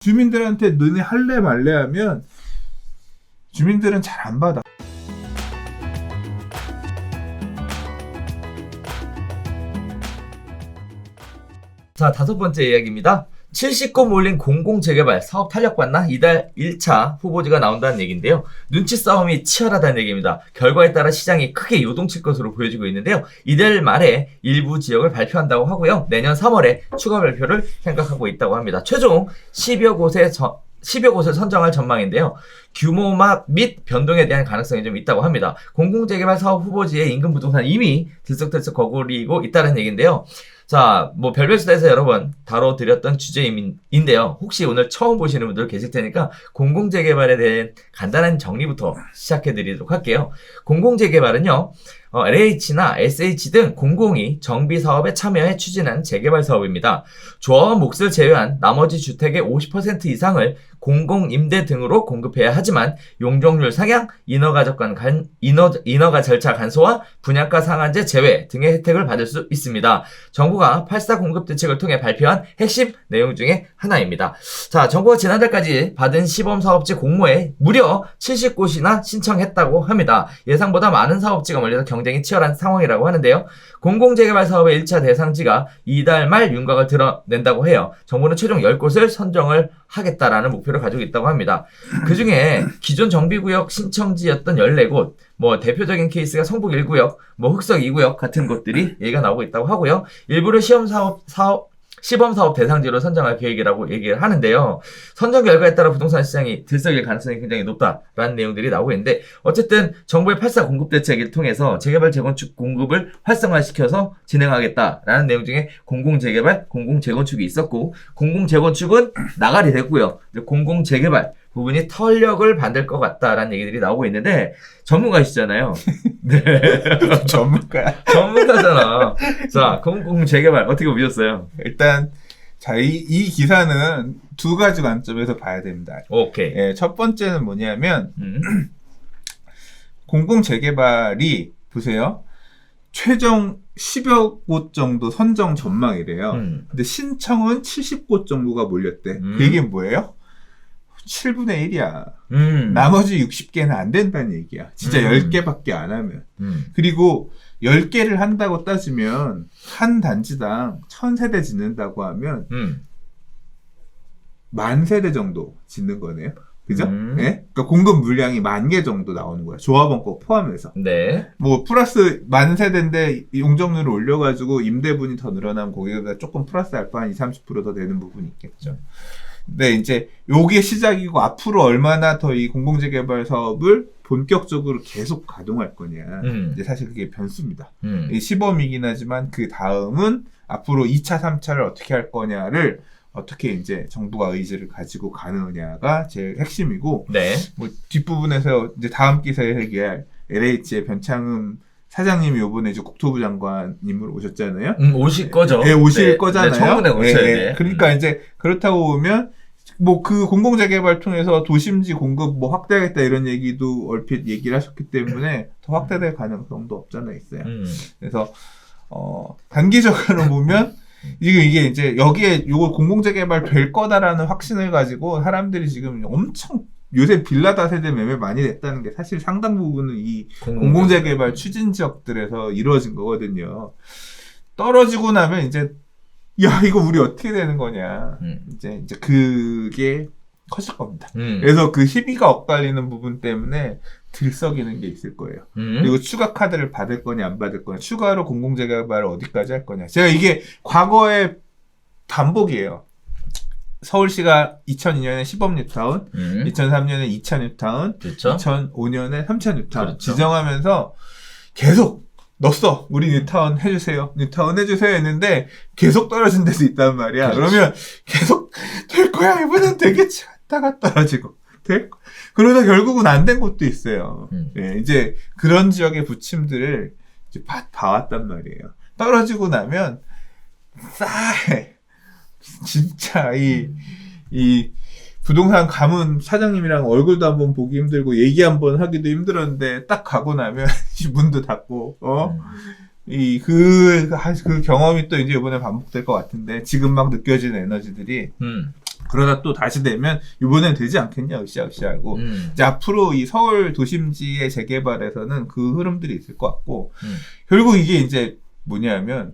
주민들한테 너네 할래 말래 하면 주민들은 잘 안 받아. 자, 5번째 이야기입니다. 70건 몰린 공공재개발 사업 탄력받나? 이달 1차 후보지가 나온다는 얘기인데요. 눈치 싸움이 치열하다는 얘기입니다. 결과에 따라 시장이 크게 요동칠 것으로 보여지고 있는데요. 이달 말에 일부 지역을 발표한다고 하고요. 내년 3월에 추가 발표를 생각하고 있다고 합니다. 최종 10여 곳을 선정할 전망인데요. 규모 및 변동에 대한 가능성이 좀 있다고 합니다. 공공재개발 사업 후보지의 인근 부동산 이미 들썩들썩 거구리고 있다는 얘기인데요. 자, 별별 수다에서 여러 번 다뤄드렸던 주제인데요. 혹시 오늘 처음 보시는 분들 계실 테니까 공공재개발에 대한 간단한 정리부터 시작해드리도록 할게요. 공공재개발은요, LH나 SH 등 공공이 정비 사업에 참여해 추진한 재개발 사업입니다. 조합원 몫을 제외한 나머지 주택의 50% 이상을 공공임대 등으로 공급해야 하지만 용적률 상향, 인허가 절차 간소화, 분양가 상한제 제외 등의 혜택을 받을 수 있습니다. 정부가 8.4 공급 대책을 통해 발표한 핵심 내용 중에 하나입니다. 자, 정부가 지난달까지 받은 시범사업지 공모에 무려 70곳이나 신청했다고 합니다. 예상보다 많은 사업지가 몰려서 경쟁이 치열한 상황이라고 하는데요. 공공재개발 사업의 1차 대상지가 이달 말 윤곽을 드러낸다고 해요. 정부는 최종 10곳을 선정을 하겠다라는 목표를 가지고 있다고 합니다. 그 중에 기존 정비구역 신청지였던 14곳, 대표적인 케이스가 성북 1구역, 흑석 2구역 같은 곳들이 얘기가 나오고 있다고 하고요. 일부를 시범사업 대상지로 선정할 계획이라고 얘기를 하는데요. 선정 결과에 따라 부동산 시장이 들썩일 가능성이 굉장히 높다라는 내용들이 나오고 있는데, 어쨌든 정부의 8.4 공급 대책을 통해서 재개발 재건축 공급을 활성화시켜서 진행하겠다라는 내용 중에 공공재개발, 공공재건축이 있었고, 공공재건축은 나가리 됐고요. 공공재개발 부분이 탄력을 받을 것 같다라는 얘기들이 나오고 있는데, 전문가시잖아요. 네. 전문가잖아. 자, 공공재개발 어떻게 보셨어요? 일단 이 기사는 두 가지 관점에서 봐야 됩니다. 오케이. 예, 첫 번째는 뭐냐면 공공재개발이 보세요. 최종 10여 곳 정도 선정 전망이래요. 근데 신청은 70곳 정도가 몰렸대. 그게 뭐예요? 7분의 1이야. 나머지 60개는 안 된다는 얘기야. 진짜 10개밖에 안 하면. 그리고 10개를 한다고 따지면 한 단지당 1000세대 짓는다고 하면 10,000세대 정도 짓는 거네요. 그죠? 네? 그러니까 공급 물량이 10,000개 정도 나오는 거야. 조합원 거 포함해서. 네. 플러스 10,000세대인데 용적률을 올려가지고 임대분이 더 늘어나면 거기다 조금 플러스 알파 한 20-30% 더 되는 부분이 있겠죠. 네, 이제 요게 시작이고 앞으로 얼마나 더 이 공공재개발 사업을 본격적으로 계속 가동할 거냐. 이제 사실 그게 변수입니다. 시범이긴 하지만 그 다음은 앞으로 2차, 3차를 어떻게 할 거냐를 어떻게 이제 정부가 의지를 가지고 가느냐가 제일 핵심이고. 네. 뒷부분에서 이제 다음 기사에 얘기할 LH의 변창흠 사장님이 요번에 이제 국토부 장관님으로 오셨잖아요. 오실 거죠. 네, 오실 거잖아요. 네, 청문회 오셔야 돼. 그러니까 이제 그렇다고 보면 그 공공재개발 통해서 도심지 공급 확대하겠다 이런 얘기도 얼핏 얘기를 하셨기 때문에 더 확대될 가능성도 없잖아 있어요. 그래서 단기적으로 보면 이게 이제 여기에 요거 공공재개발 될 거다라는 확신을 가지고 사람들이 지금 엄청 요새 빌라다 세대 매매 많이 됐다는 게 사실 상당 부분은 이 공공재개발 추진 지역들에서 이루어진 거거든요. 떨어지고 나면 이제 이거 우리 어떻게 되는 거냐. 이제 그게 커질 겁니다. 그래서 그 희비가 엇갈리는 부분 때문에 들썩이는 게 있을 거예요. 그리고 추가 카드를 받을 거냐 안 받을 거냐, 추가로 공공재개발을 어디까지 할 거냐. 제가 이게 과거의 반복이에요. 서울시가 2002년에 시범 뉴타운, 2003년에 2차 뉴타운, 그렇죠. 2005년에 3차 뉴타운 그렇죠. 지정하면서 계속 넣었어. 우리 뉴타운 해주세요. 뉴타운 해주세요 했는데 계속 떨어진 데도 있단 말이야. 그렇지. 그러면 계속 될 거야. 이번엔 되겠지. 갔다가 떨어지고. 그러다 결국은 안 된 곳도 있어요. 예, 이제 그런 지역의 부침들을 이제 봐왔단 말이에요. 떨어지고 나면 싸해. 진짜 이 부동산 가문 사장님이랑 얼굴도 한번 보기 힘들고 얘기 한번 하기도 힘들었는데 딱 가고 나면 문도 닫고 그 경험이 또 이제 이번에 반복될 것 같은데 지금 막 느껴지는 에너지들이 그러다 또 다시 되면 이번엔 되지 않겠냐 으쌰으쌰하고 이제 앞으로 이 서울 도심지의 재개발에서는 그 흐름들이 있을 것 같고 결국 이게 이제 뭐냐면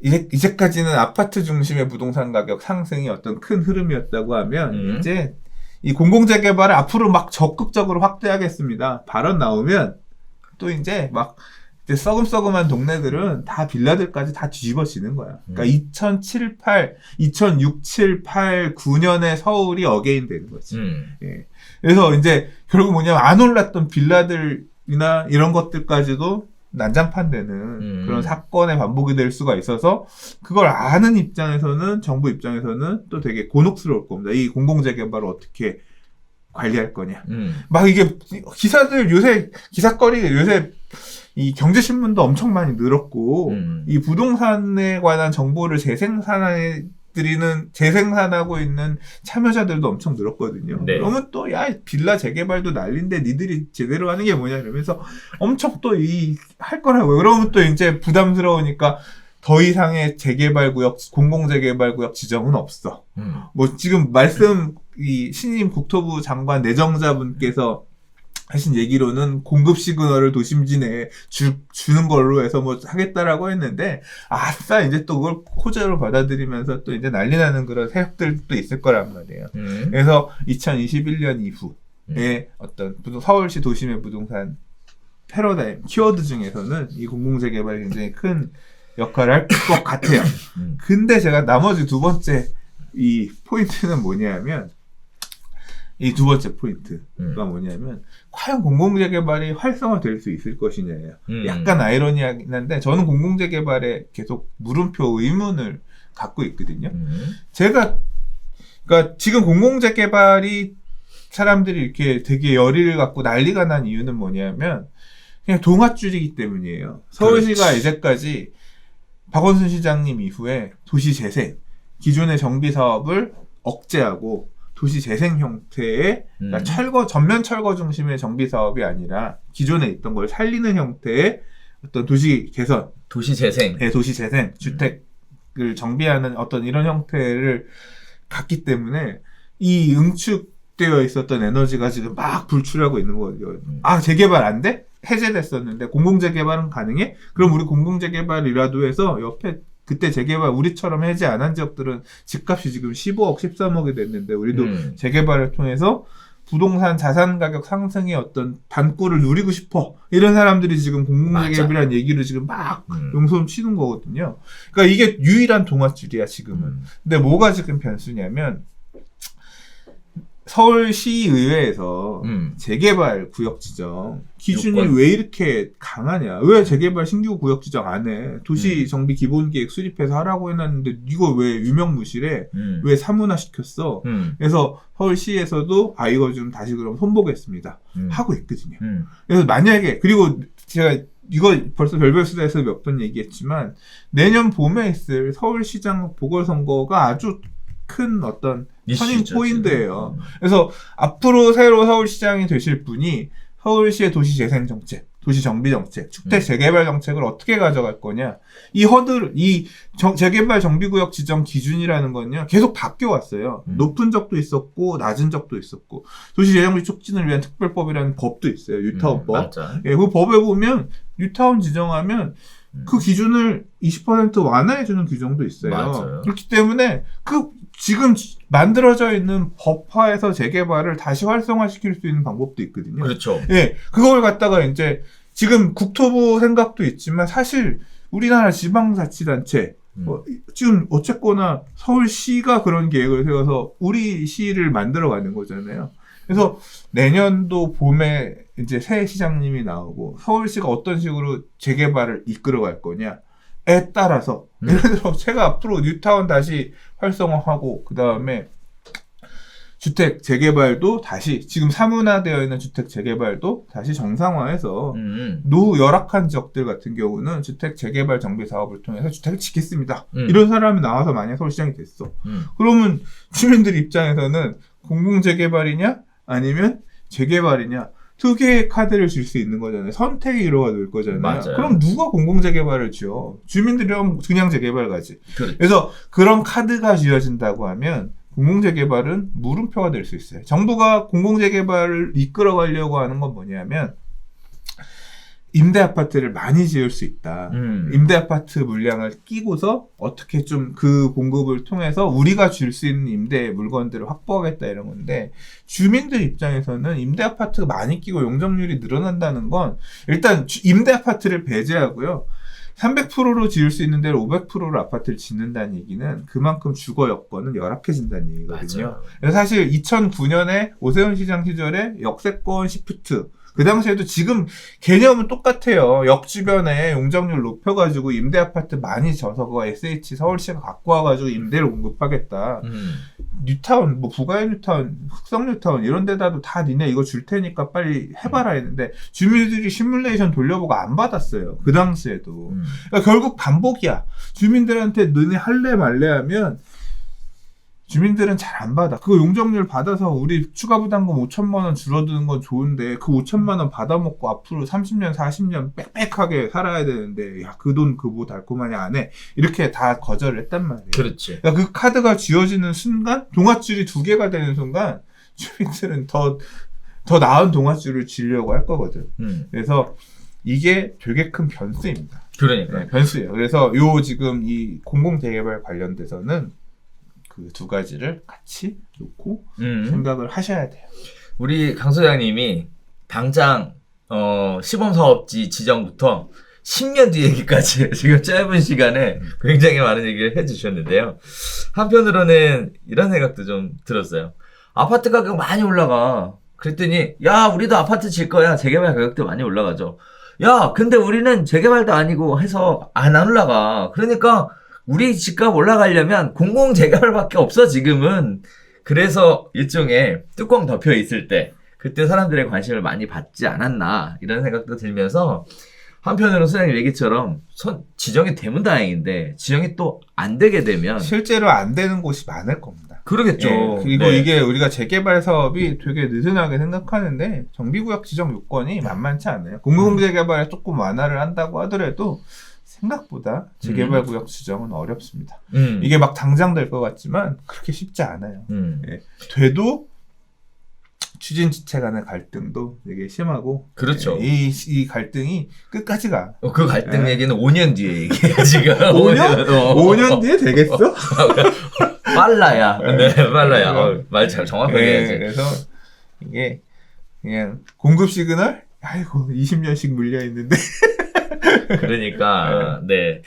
이제까지는 아파트 중심의 부동산 가격 상승이 어떤 큰 흐름이었다고 하면 이제 이 공공재개발을 앞으로 막 적극적으로 확대하겠습니다. 발언 나오면 또 이제 막 이제 썩음썩음한 동네들은 다 빌라들까지 다 뒤집어지는 거야. 그러니까 2006, 7, 8, 9년에 서울이 어게인 되는 거지. 예. 그래서 이제 결국 뭐냐면 안 올랐던 빌라들이나 이런 것들까지도 난장판 되는 그런 사건의 반복이 될 수가 있어서 그걸 아는 입장에서는 정부 입장에서는 또 되게 곤혹스러울 겁니다. 이 공공재개발을 어떻게 관리할 거냐. 막 이게 기사들 요새 기사거리 요새 이 경제신문도 엄청 많이 늘었고 이 부동산에 관한 정보를 재생산하고 있는 참여자들도 엄청 늘었거든요. 네. 그러면 또 야 빌라 재개발도 난린데 니들이 제대로 하는 게 뭐냐 이러면서 엄청 또 할 거라고. 그러면 또 이제 부담스러우니까 더 이상의 재개발구역, 공공재개발구역 지정은 없어. 뭐 지금 이 신임 국토부 장관 내정자분께서 하신 얘기로는 공급 시그널을 도심지 내에 주는 걸로 해서 뭐 하겠다라고 했는데, 아싸, 이제 또 그걸 호재로 받아들이면서 또 이제 난리 나는 그런 세력들도 있을 거란 말이에요. 그래서 2021년 이후에 어떤 서울시 도심의 부동산 패러다임, 키워드 중에서는 이 공공재개발이 굉장히 큰 역할을 할 것 같아요. 근데 제가 나머지 두 번째 이 포인트는 뭐냐면, 이 두 번째 포인트가 뭐냐면 과연 공공재개발이 활성화될 수 있을 것이냐예요. 약간 아이러니하긴 한데 저는 공공재개발에 계속 물음표 의문을 갖고 있거든요. 그러니까 지금 공공재개발이 사람들이 이렇게 되게 열의를 갖고 난리가 난 이유는 뭐냐면 그냥 동아줄이기 때문이에요. 서울시가 그렇지. 이제까지 박원순 시장님 이후에 도시재생, 기존의 정비사업을 억제하고 도시 재생 형태의 그러니까 전면 철거 중심의 정비 사업이 아니라 기존에 있던 걸 살리는 형태의 어떤 도시 개선, 도시 재생, 네, 도시 재생, 주택을 정비하는 어떤 이런 형태를 갖기 때문에 이 응축되어 있었던 에너지가 지금 막 불출하고 있는 거예요. 아, 재개발 안 돼? 해제됐었는데 공공재개발은 가능해? 그럼 우리 공공재개발이라도 해서 옆에 그때 재개발 우리처럼 해제 안 한 지역들은 집값이 지금 15억, 13억이 됐는데 우리도 재개발을 통해서 부동산 자산 가격 상승의 어떤 단꿀을 누리고 싶어. 이런 사람들이 지금 공공재개발이라는 얘기를 지금 막 용손 치는 거거든요. 그러니까 이게 유일한 동아줄이야 지금은. 근데 뭐가 지금 변수냐면 서울시의회에서 재개발 구역 지정 기준이 요건? 왜 이렇게 강하냐? 왜 재개발 신규 구역 지정 안 해? 도시 정비 기본계획 수립해서 하라고 해놨는데 이거 왜 유명무실해? 왜 사문화 시켰어? 그래서 서울시에서도 이거 좀 다시 그럼 손보겠습니다. 하고 있거든요. 그래서 만약에 그리고 제가 이거 벌써 별별 수다에서 몇 번 얘기했지만 내년 봄에 있을 서울시장 보궐선거가 아주 큰 어떤 터닝 포인트예요. 그래서 앞으로 새로 서울시장이 되실 분이 서울시의 도시재생 정책, 도시정비 정책, 주택 재개발 정책을 어떻게 가져갈 거냐. 재개발 정비구역 지정 기준이라는 건요, 계속 바뀌어왔어요. 높은 적도 있었고, 낮은 적도 있었고, 도시재정비 촉진을 위한 특별법이라는 법도 있어요. 뉴타운법. 예, 그 법에 보면, 뉴타운 지정하면, 그 기준을 20% 완화해주는 규정도 있어요. 맞아요. 그렇기 때문에, 지금 만들어져 있는 법화에서 재개발을 다시 활성화시킬 수 있는 방법도 있거든요. 그렇죠. 예, 그걸 갖다가 이제 지금 국토부 생각도 있지만 사실 우리나라 지방자치단체 지금 어쨌거나 서울시가 그런 계획을 세워서 우리 시를 만들어가는 거잖아요. 그래서 내년도 봄에 이제 새 시장님이 나오고 서울시가 어떤 식으로 재개발을 이끌어갈 거냐. 에 따라서 예를 들어 제가 앞으로 뉴타운 다시 활성화하고 그 다음에 주택 재개발도 다시 지금 사문화되어 있는 주택 재개발도 다시 정상화해서 노후 열악한 지역들 같은 경우는 주택 재개발 정비 사업을 통해서 주택을 짓겠습니다. 이런 사람이 나와서 만약 서울시장이 됐어. 그러면 주민들 입장에서는 공공재개발이냐 아니면 재개발이냐 두 개의 카드를 줄 수 있는 거잖아요. 선택이 이루어질 거잖아요. 맞아요. 그럼 누가 공공재개발을 지어? 주민들이면 그냥 재개발 가지. 그렇죠. 그래서 그런 카드가 쥐어진다고 하면 공공재개발은 물음표가 될 수 있어요. 정부가 공공재개발을 이끌어가려고 하는 건 뭐냐면 임대아파트를 많이 지을 수 있다. 임대아파트 물량을 끼고서 어떻게 좀 그 공급을 통해서 우리가 줄 수 있는 임대 물건들을 확보하겠다 이런 건데 주민들 입장에서는 임대아파트가 많이 끼고 용적률이 늘어난다는 건 일단 임대아파트를 배제하고요. 300%로 지을 수 있는 데를 500%로 아파트를 짓는다는 얘기는 그만큼 주거 여건은 열악해진다는 얘기거든요. 맞아요. 그래서 사실 2009년에 오세훈 시장 시절에 역세권 시프트 그 당시에도 지금 개념은 똑같아요. 역 주변에 용적률 높여가지고 임대아파트 많이 져서 그 SH 서울시가 갖고 와가지고 임대를 공급하겠다. 뉴타운, 뭐 부가의 뉴타운, 흑성 뉴타운 이런 데다도 다 니네 이거 줄 테니까 빨리 해봐라 했는데 주민들이 시뮬레이션 돌려보고 안 받았어요. 그 당시에도. 그러니까 결국 반복이야. 주민들한테 너네 할래 말래 하면 주민들은 잘 안 받아. 그 용적률 받아서 우리 추가 부담금 5천만 원 줄어드는 건 좋은데 그 5천만 원 받아먹고 앞으로 30년, 40년 빽빽하게 살아야 되는데 야, 그 돈 그 뭐 달콤하냐 안 해. 이렇게 다 거절을 했단 말이에요. 그렇지. 그러니까 그 카드가 쥐어지는 순간 동아줄이 2개가 되는 순간 주민들은 더 나은 동아줄을 쥐려고 할 거거든. 그래서 이게 되게 큰 변수입니다. 그러니까. 네, 변수예요. 그래서 요 지금 이 공공재개발 관련돼서는 그 두 가지를 같이 놓고 생각을 하셔야 돼요. 우리 강 소장님이 당장 시범사업지 지정부터 10년 뒤 얘기까지 지금 짧은 시간에 굉장히 많은 얘기를 해주셨는데요. 한편으로는 이런 생각도 좀 들었어요. 아파트 가격 많이 올라가. 그랬더니 야 우리도 아파트 질 거야. 재개발 가격도 많이 올라가죠. 야 근데 우리는 재개발도 아니고 해서 안 올라가. 그러니까 우리 집값 올라가려면 공공재개발밖에 없어 지금은. 그래서 일종의 뚜껑 덮여 있을 때 그때 사람들의 관심을 많이 받지 않았나 이런 생각도 들면서 한편으로는 소장님 얘기처럼 지정이 되면 다행인데 지정이 또 안 되게 되면 실제로 안 되는 곳이 많을 겁니다. 그러겠죠. 예, 그리고 네. 이게 우리가 재개발 사업이 되게 느슨하게 생각하는데 정비구역 지정 요건이 만만치 않아요. 공공재개발에 조금 완화를 한다고 하더라도 생각보다 재개발 구역 지정은 어렵습니다. 이게 막 당장 될 것 같지만 그렇게 쉽지 않아요. 예. 돼도 추진지체 간의 갈등도 되게 심하고 그렇죠. 예, 이 갈등이 끝까지 가. 그 갈등 얘기는 5년 뒤에 얘기해 지금. 5년? 5년 뒤에 되겠어? 빨라야. 네, 빨라야. 말 잘 정확하게 해야지. 그래서 이게 그냥 공급 시그널? 아이고 20년씩 물려 있는데. 그러니까 네.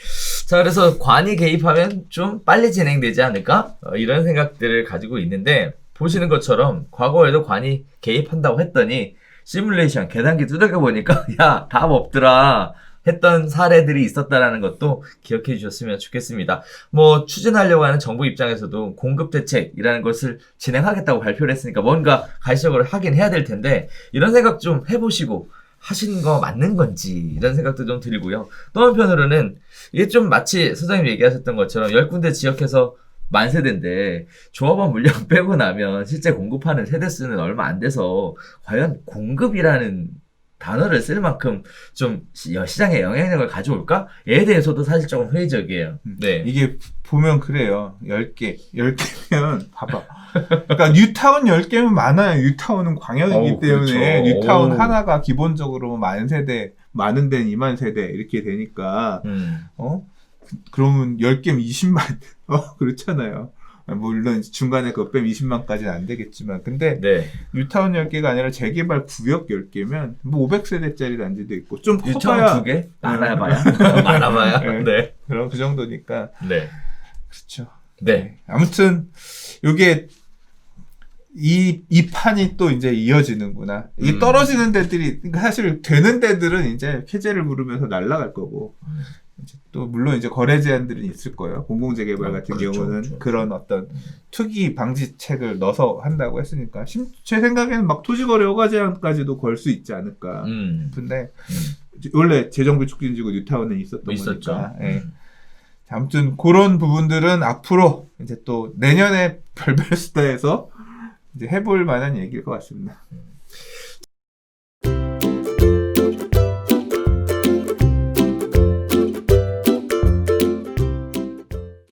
자 그래서 관이 개입하면 좀 빨리 진행되지 않을까 이런 생각들을 가지고 있는데 보시는 것처럼 과거에도 관이 개입한다고 했더니 시뮬레이션 계단기 두들겨 보니까 야 답 없더라 했던 사례들이 있었다라는 것도 기억해 주셨으면 좋겠습니다. 뭐 추진하려고 하는 정부 입장에서도 공급 대책이라는 것을 진행하겠다고 발표를 했으니까 뭔가 가시적으로 하긴 해야 될 텐데 이런 생각 좀 해보시고 하신 거 맞는 건지 이런 생각도 좀 들고요. 또 한편으로는 이게 좀 마치 소장님 얘기하셨던 것처럼 10군데 지역해서 만세대인데 조합원 물량 빼고 나면 실제 공급하는 세대수는 얼마 안 돼서 과연 공급이라는 단어를 쓸 만큼 좀 시장에 영향력을 가져올까?에 대해서도 사실 조금 회의적이에요. 네. 이게 보면 그래요. 10개면 봐봐. 그러니까 뉴타운 10개면 많아요. 뉴타운은 광역이기 때문에 그렇죠. 뉴타운 하나가 기본적으로 만 세대, 많은 데는 2만 세대 이렇게 되니까 그러면 10개면 20만 그렇잖아요. 물론 중간에 그거 빼면 20만까지는 안 되겠지만 근데 네. 뉴타운 10개가 아니라 재개발 구역 10개면 뭐 500세대짜리 단지도 있고 좀 뉴타운 커봐야 2개? 많아봐야? 많아봐야? 네. 그럼 그 정도니까 네. 그렇죠. 네. 아무튼 요게 이 판이 또 이제 이어지는구나. 이 떨어지는 데들이 그러니까 사실 되는 데들은 이제 쾌재를 부르면서 날아갈 거고 이제 또 물론 이제 거래 제한들은 있을 거예요. 공공재개발 같은 그렇죠, 경우는 그렇죠. 그런 어떤 투기 방지책을 넣어서 한다고 했으니까 제 생각에는 막 토지거래 허가 제한까지도 걸 수 있지 않을까 싶은데 원래 재정비 촉진지구 뉴타운은 있었던 있었죠. 거니까. 예. 아무튼 그런 부분들은 앞으로 이제 또 내년에 별별 수다에서 이제 해볼 만한 얘기일 것 같습니다.